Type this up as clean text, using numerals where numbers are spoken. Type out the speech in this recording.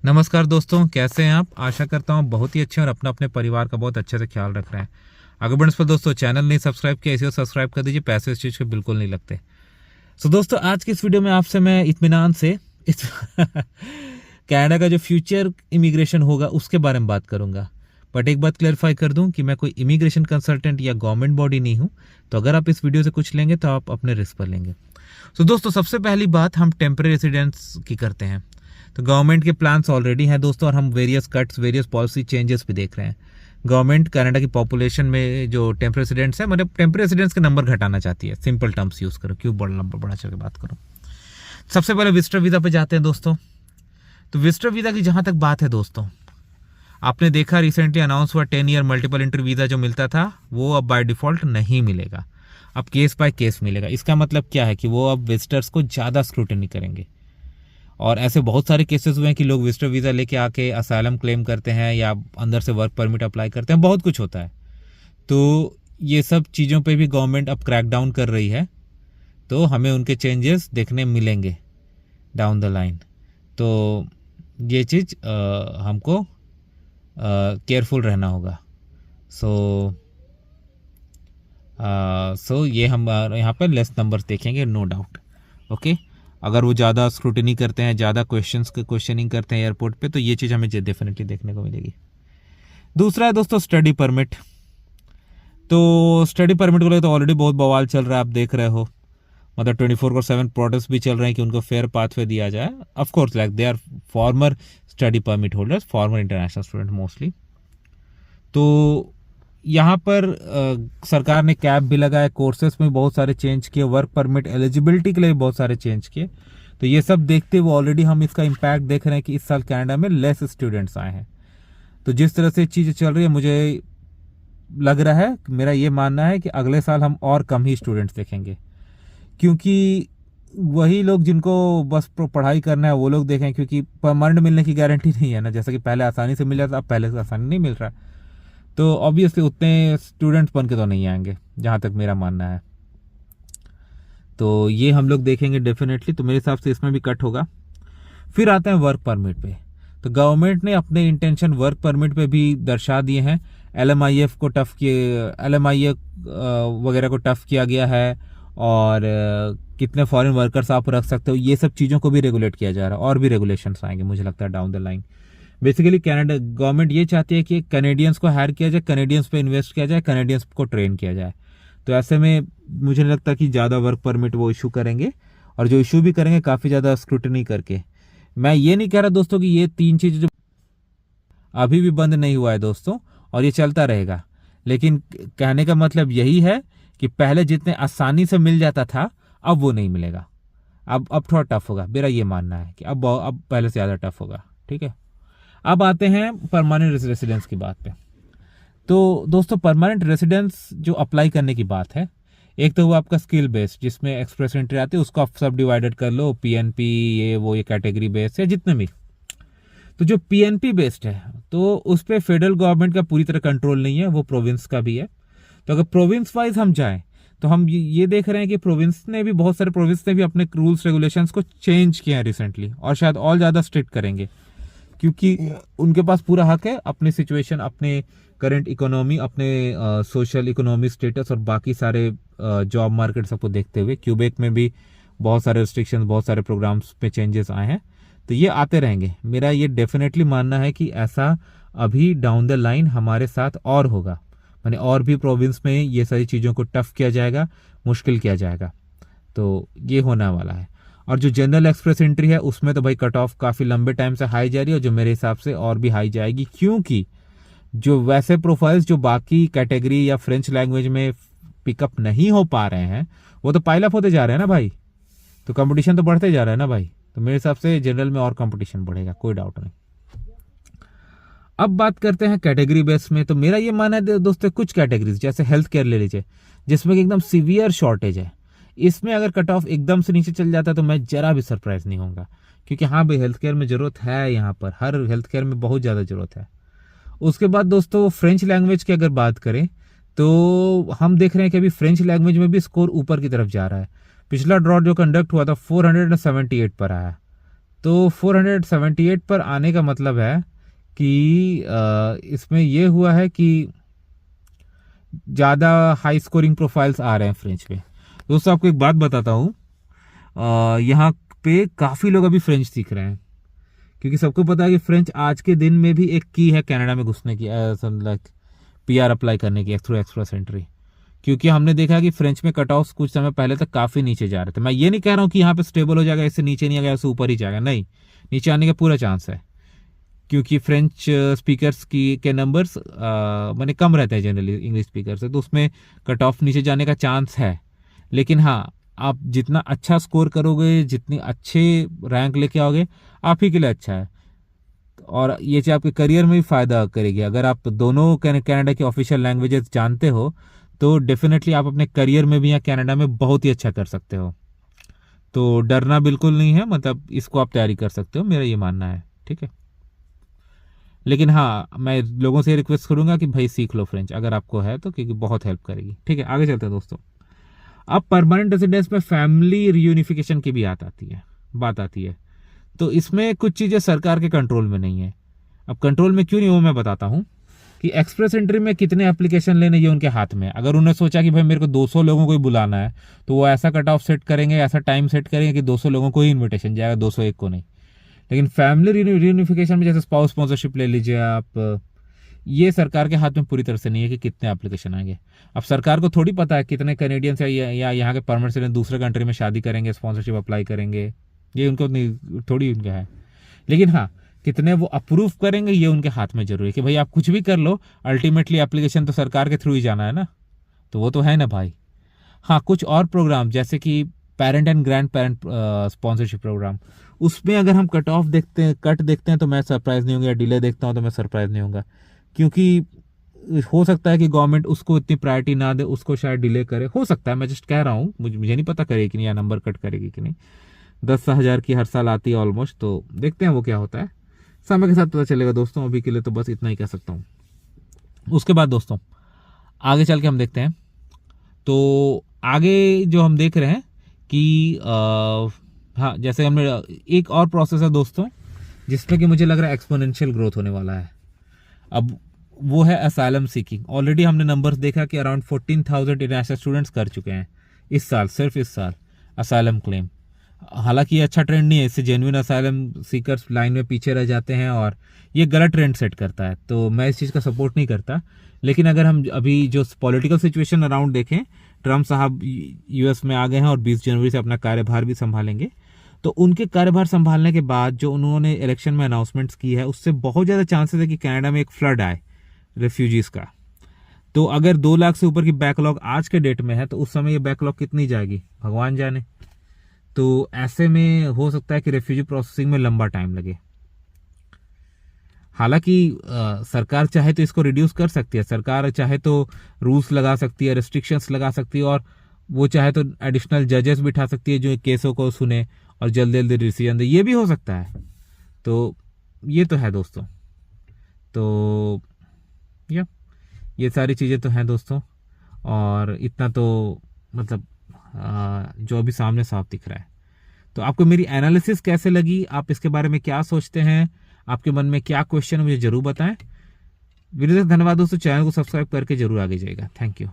नमस्कार दोस्तों, कैसे हैं आप। आशा करता हूँ बहुत ही अच्छे और अपना अपने परिवार का बहुत अच्छे से ख्याल रख रहे हैं। अगर बढ़ने पर दोस्तों चैनल नहीं सब्सक्राइब किया इसे सब्सक्राइब कर दीजिए, पैसे इस चीज़ के बिल्कुल नहीं लगते। सो दोस्तों आज की इस वीडियो में आपसे मैं इत्मीनान से इस कनाडा का जो फ्यूचर इमिग्रेशन होगा उसके बारे में बात करूंगा। बट एक बात क्लैरिफाई कर दूं कि मैं कोई इमिग्रेशन कंसल्टेंट या गवर्नमेंट बॉडी नहीं हूं, तो अगर आप इस वीडियो से कुछ लेंगे तो आप अपने रिस्क पर लेंगे। तो दोस्तों सबसे पहली बात हम टेम्परेरी रेसिडेंस की करते हैं। तो गवर्नमेंट के प्लान्स ऑलरेडी हैं दोस्तों, और हम various cuts various policy changes भी देख रहे हैं। गवर्नमेंट कनाडा की पॉपुलेशन में जो टेम्परेरी रेसिडेंट्स है, मतलब टेम्परेरी रेसिडेंट्स के नंबर घटाना चाहती है। सिंपल टर्म्स यूज करो, क्यों बड़ा चल के बात करो। सबसे पहले विजिटर वीज़ा पे जाते हैं दोस्तों। तो विजिटर वीज़ा की जहाँ तक बात है दोस्तों, आपने देखा रिसेंटली अनाउंस हुआ 10 ईयर मल्टीपल एंट्री वीज़ा जो मिलता था वो अब बाय डिफ़ॉल्ट नहीं मिलेगा। अब केस बाय केस मिलेगा। इसका मतलब क्या है कि वो अब विजिटर्स को ज़्यादा स्क्रूटनी करेंगे। और ऐसे बहुत सारे केसेस हुए हैं कि लोग विजिटर वीज़ा लेके आके असाइलम क्लेम करते हैं या अंदर से वर्क परमिट अप्लाई करते हैं, बहुत कुछ होता है। तो ये सब चीज़ों पे भी गवर्नमेंट अब क्रैकडाउन कर रही है, तो हमें उनके चेंजेस देखने मिलेंगे डाउन द लाइन। तो ये चीज़ हमको केयरफुल रहना होगा। सो ये हम यहाँ पर लेस नंबर्स देखेंगे, नो डाउट। ओके, अगर वो ज़्यादा स्क्रूटनी करते हैं, ज़्यादा क्वेश्चनिंग करते हैं एयरपोर्ट पे, तो ये चीज़ हमें डेफिनेटली देखने को मिलेगी। दूसरा है दोस्तों स्टडी परमिट। तो स्टडी परमिट को लेकर तो ऑलरेडी बहुत बवाल चल रहा है, आप देख रहे हो। मतलब 24/7 प्रोटेस्ट भी चल रहे हैं कि उनको फेयर पाथवे दिया जाए। Of course like they are former study permit holders, former international student mostly. तो यहाँ पर सरकार ने कैप भी लगाया, कोर्सेस में बहुत सारे चेंज किए, वर्क परमिट एलिजिबिलिटी के लिए बहुत सारे चेंज किए। तो ये सब देखते हुए ऑलरेडी हम इसका इम्पैक्ट देख रहे हैं कि इस साल कनाडा में लेस स्टूडेंट्स आए हैं। तो जिस तरह से चीज़ें चल रही है, मुझे लग रहा है, मेरा ये मानना है कि अगले साल हम और कम ही स्टूडेंट्स देखेंगे, क्योंकि वही लोग जिनको बस पढ़ाई करना है वो लोग देखें, क्योंकि परमानेंट मिलने की गारंटी नहीं है ना। जैसा कि पहले आसानी से मिल जाता, अब पहले से आसानी नहीं मिल रहा। तो ऑब्वियसली उतने स्टूडेंट्स बन के तो नहीं आएंगे, जहाँ तक मेरा मानना है। तो ये हम लोग देखेंगे डेफिनेटली। तो मेरे हिसाब से इसमें भी कट होगा। फिर आते हैं वर्क परमिट पे। तो गवर्नमेंट ने अपने इंटेंशन वर्क परमिट पे भी दर्शा दिए हैं। LMIF को टफ किए, LMIF वगैरह को टफ किया गया है, और कितने फॉरेन वर्कर्स आप रख सकते हो, ये सब चीज़ों को भी रेगुलेट किया जा रहा है। और भी रेगुलेशंस आएंगे मुझे लगता है down the line. Basically Canada government ये चाहती है कि कनेडियंस को हायर किया जाए, कनेडियंस पे इन्वेस्ट किया जाए, कनेडियंस को ट्रेन किया जाए। तो ऐसे में मुझे नहीं लगता कि ज़्यादा वर्क परमिट वो इशू करेंगे, और जो इशू भी करेंगे काफ़ी ज़्यादा स्क्रूटनी करके। मैं ये नहीं कह रहा दोस्तों कि ये तीन चीज़ें जो अभी भी बंद नहीं हुआ है दोस्तों, और ये चलता रहेगा। लेकिन कहने का मतलब यही है कि पहले जितने आसानी से मिल जाता था अब वो नहीं मिलेगा। अब थोड़ा टफ होगा, मेरा ये मानना है कि अब पहले से ज़्यादा टफ होगा। ठीक है, अब आते हैं परमानेंट रेसिडेंस की बात पे। तो दोस्तों परमानेंट रेसिडेंस जो अप्लाई करने की बात है, एक तो वो आपका स्किल बेस्ड जिसमें एक्सप्रेस एंट्री आती है, उसको आप सब डिवाइडेड कर लो, PNP ये कैटेगरी बेस्ड है जितने भी। तो जो PNP बेस्ड है तो उस पर फेडरल गवर्नमेंट का पूरी तरह कंट्रोल नहीं है, वो प्रोविंस का भी है। तो अगर प्रोविंस वाइज हम जाएं तो हम ये देख रहे हैं कि बहुत सारे प्रोविंस ने भी अपने रूल्स रेगुलेशंस को चेंज किए हैं रिसेंटली, और शायद और ज़्यादा स्ट्रिक्ट करेंगे, क्योंकि उनके पास पूरा हक है अपनी सिचुएशन, अपने करंट इकोनॉमी, अपने सोशल इकोनॉमी स्टेटस और बाकी सारे जॉब मार्केट सबको देखते हुए। क्यूबेक में भी बहुत सारे रिस्ट्रिक्शंस, बहुत सारे प्रोग्राम्स पे चेंजेस आए हैं। तो ये आते रहेंगे। मेरा ये डेफिनेटली मानना है कि ऐसा अभी डाउन द लाइन हमारे साथ और होगा, माने और भी प्रोविंस में ये सारी चीज़ों को टफ किया जाएगा, मुश्किल किया जाएगा। तो ये होने वाला है। और जो जनरल एक्सप्रेस एंट्री है उसमें तो भाई कट ऑफ काफ़ी लंबे टाइम से हाई जा रही है, जो मेरे हिसाब से और भी हाई जाएगी, क्योंकि जो वैसे प्रोफाइल्स जो बाकी कैटेगरी या फ्रेंच लैंग्वेज में पिकअप नहीं हो पा रहे हैं वो तो पाइल अप होते जा रहे हैं ना भाई। तो कंपटीशन तो बढ़ते जा रहा है ना भाई। तो मेरे हिसाब से जनरल में और कंपटीशन बढ़ेगा, कोई डाउट नहीं। अब बात करते हैं कैटेगरी बेस में। तो मेरा ये मानना है दोस्तों, कुछ कैटेगरीज जैसे हेल्थ केयर ले लीजिए, जिसमें कि एकदम सीवियर शॉर्टेज है, इसमें अगर कट ऑफ एकदम से नीचे चल जाता है तो मैं जरा भी सरप्राइज नहीं होऊंगा, क्योंकि हाँ भाई हेल्थ केयर में ज़रूरत है, यहाँ पर हर हेल्थ केयर में बहुत ज़्यादा ज़रूरत है। उसके बाद दोस्तों फ्रेंच लैंग्वेज की अगर बात करें तो हम देख रहे हैं कि अभी फ्रेंच लैंग्वेज में भी स्कोर ऊपर की तरफ जा रहा है। पिछला ड्रॉ जो कंडक्ट हुआ था 478 पर आया, तो 478 पर आने का मतलब है कि इसमें ये हुआ है कि ज़्यादा हाई स्कोरिंग प्रोफाइल्स आ रहे हैं फ्रेंच में। दोस्तों आपको एक बात बताता हूँ, यहाँ पे काफ़ी लोग अभी फ्रेंच सीख रहे हैं, क्योंकि सबको पता है कि फ्रेंच आज के दिन में भी एक की है कनाडा में घुसने की, लाइक पीआर अप्लाई करने की थ्रू एक्सप्रेस एंट्री। क्योंकि हमने देखा कि फ्रेंच में कट ऑफ कुछ समय पहले तक काफ़ी नीचे जा रहे थे। मैं ये नहीं कह रहा हूँ कि यहाँ पे स्टेबल हो जाएगा, इससे नीचे नहीं आएगा, इससे ऊपर ही जाएगा, नहीं, नीचे आने का पूरा चांस है, क्योंकि फ्रेंच स्पीकर्स के नंबर्स मैंने कम रहते हैं जनरली इंग्लिश स्पीकर से, तो उसमें कट ऑफ नीचे जाने का चांस है। लेकिन हाँ, आप जितना अच्छा स्कोर करोगे, जितनी अच्छे रैंक लेके आओगे, आप ही के लिए अच्छा है, और ये चीज़ आपके करियर में भी फ़ायदा करेगी। अगर आप दोनों कनाडा की ऑफिशियल लैंग्वेजेस जानते हो तो डेफिनेटली आप अपने करियर में भी यहाँ कनाडा में बहुत ही अच्छा कर सकते हो। तो डरना बिल्कुल नहीं है, मतलब इसको आप तैयारी कर सकते हो, मेरा ये मानना है, ठीक है। लेकिन हाँ, मैं लोगों से रिक्वेस्ट करूंगा कि भाई सीख लो फ्रेंच अगर आपको है तो, क्योंकि बहुत हेल्प करेगी, ठीक है। आगे चलते हैं दोस्तों। अब परमानेंट रेजिडेंस में फैमिली रियूनिफिकेशन की भी बात आती है। तो इसमें कुछ चीज़ें सरकार के कंट्रोल में नहीं है। अब कंट्रोल में क्यों नहीं, वो मैं बताता हूँ कि एक्सप्रेस एंट्री में कितने एप्लीकेशन लेने ये उनके हाथ में है। अगर उन्हें सोचा कि भाई मेरे को 200 लोगों को ही बुलाना है, तो वो ऐसा कट ऑफ सेट करेंगे, ऐसा टाइम सेट करेंगे कि 200 लोगों को ही इन्विटेशन जाएगा, 201 को नहीं। लेकिन फैमिली रियूनिफिकेशन में जैसे स्पाउस स्पॉन्सरशिप ले लीजिए आप, ये सरकार के हाथ में पूरी तरह से नहीं है कि कितने एप्लीकेशन आएंगे। अब सरकार को थोड़ी पता है कितने कैनेडियंस या यहाँ के परमानेंट रेजिडेंट दूसरे कंट्री में शादी करेंगे, स्पॉन्सरशिप अप्लाई करेंगे, ये उनको थोड़ी उनका है। लेकिन हाँ, कितने वो अप्रूव करेंगे ये उनके हाथ में जरूरी है, कि भाई आप कुछ भी कर लो, अल्टीमेटली एप्लीकेशन तो सरकार के थ्रू ही जाना है ना, तो वो तो है ना भाई। हाँ, कुछ और प्रोग्राम जैसे कि parent and grandparent sponsorship program, उसमें अगर हम कट देखते हैं तो मैं सरप्राइज नहीं होंगे, या डिले देखता हूँ तो मैं सरप्राइज नहीं होगा, क्योंकि हो सकता है कि गवर्नमेंट उसको इतनी प्रायोरिटी ना दे, उसको शायद डिले करे, हो सकता है, मैं जस्ट कह रहा हूँ, मुझे नहीं पता करेगी कि नहीं, या नंबर कट करेगी कि नहीं। 10,000 की हर साल आती है ऑलमोस्ट, तो देखते हैं वो क्या होता है, समय के साथ पता चलेगा दोस्तों। अभी के लिए तो बस इतना ही कह सकता हूँ। उसके बाद दोस्तों आगे चल के हम देखते हैं, तो आगे जो हम देख रहे हैं कि हाँ, जैसे हमने एक और प्रोसेस है दोस्तों जिसमें कि मुझे लग रहा है एक्सपोनेंशियल ग्रोथ होने वाला है। अब वो है असाइलम सीकिंग। ऑलरेडी हमने नंबर्स देखा कि अराउंड 14,000 इंटरनेशनल स्टूडेंट्स कर चुके हैं इस साल, सिर्फ इस साल असाइलम क्लेम। हालांकि ये अच्छा ट्रेंड नहीं है, इससे जेन्युइन असाइलम सीकर्स लाइन में पीछे रह जाते हैं और ये गलत ट्रेंड सेट करता है, तो मैं इस चीज़ का सपोर्ट नहीं करता। लेकिन अगर हम अभी जो पॉलिटिकल सिचुएशन अराउंड देखें, ट्रम्प साहब यूएस में आ गए हैं और 20 जनवरी से अपना कार्यभार भी संभालेंगे, तो उनके कार्यभार संभालने के बाद जो उन्होंने इलेक्शन में अनाउंसमेंट्स की है, उससे बहुत ज़्यादा चांसेस है कि कनाडा में एक फ्लड आए रेफ्यूजीज़ का। तो अगर 2 लाख से ऊपर की बैकलॉग आज के डेट में है, तो उस समय ये बैकलॉग कितनी जाएगी भगवान जाने। तो ऐसे में हो सकता है कि रेफ्यूजी प्रोसेसिंग में लंबा टाइम लगे। हालांकि सरकार चाहे तो इसको रिड्यूस कर सकती है, सरकार चाहे तो रूल्स लगा सकती है, रेस्ट्रिक्शंस लगा सकती है, और वो चाहे तो एडिशनल जजेस बिठा सकती है जो केसों को सुने और जल्दी जल्दी डिसीजन दे, ये भी हो सकता है। तो ये तो है दोस्तों, तो ये सारी चीज़ें तो हैं दोस्तों, और इतना तो मतलब जो अभी सामने साफ दिख रहा है। तो आपको मेरी एनालिसिस कैसे लगी, आप इसके बारे में क्या सोचते हैं, आपके मन में क्या क्वेश्चन, मुझे जरूर बताएं। वीडियो से धन्यवाद दोस्तों, चैनल को सब्सक्राइब करके जरूर आगे जाइएगा। Thank you.